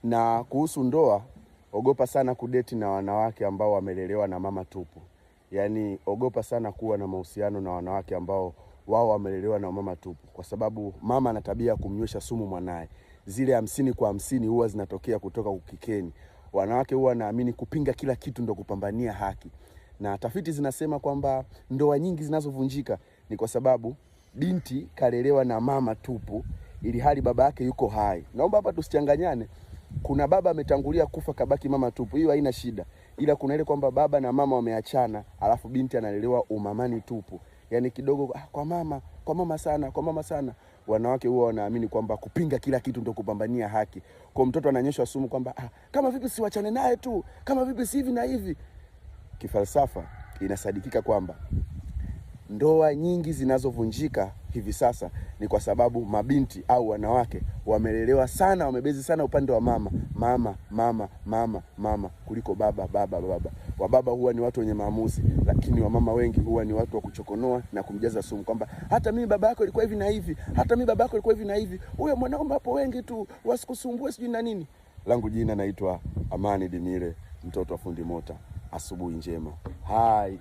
Na kuhusu ndoa, ogopa sana kudeti na wanawake ambao wamelelewa na mama tupu. Yaani ogopa sana kuwa na mahusiano na wanawake ambao wao wamelelewa na mama tupu, kwa sababu mama ana tabia kumnywesha sumu mwanae. Zile 50 kwa 50 huwa zinatokea kutoka ukikeni. Wanawake huwa naamini kupinga kila kitu ndo kupambania haki. Na tafiti zinasema kwamba ndoa nyingi zinazovunjika ni kwa sababu binti kalelewa na mama tupu ili hali baba yake yuko hai. Naomba hapa tusichanganyane. Kuna baba ametangulia kufa kabaki mama tupu, hiyo haina shida. Ila kuna ile kwamba baba na mama wameachana, alafu binti analelewa umamani tupu. Yaani kidogo kwa mama sana. Wanawake huwa wanaamini kwamba kupinga kila kitu ndio kupambania haki. Kwa mtoto ananyeshwa sumu kwamba kama vipi siwachane naye tu, kama vipi si hivi na hivi. Kifalsafa inasadikika kwamba ndoa nyingi zinazovunjika hivi sasa ni kwa sababu mabinti au wanawake wamelelewa sana, wamebezi sana upande wa mama kuliko baba. Wababa huwa ni watu wenye maamuzi, lakini wamama wengi huwa ni watu wa kuchokonoa na kumjaza sumu kwamba hata mimi baba yako ilikuwa hivi na hivi, hata mimi baba yako ilikuwa hivi na hivi. Huyo mwanaume hapo wengi tu wasikusumbue sijui na nini. Langu jina naitwa Amani Dimile, mtoto wa fundi mota. Asubuhi njema. Hai.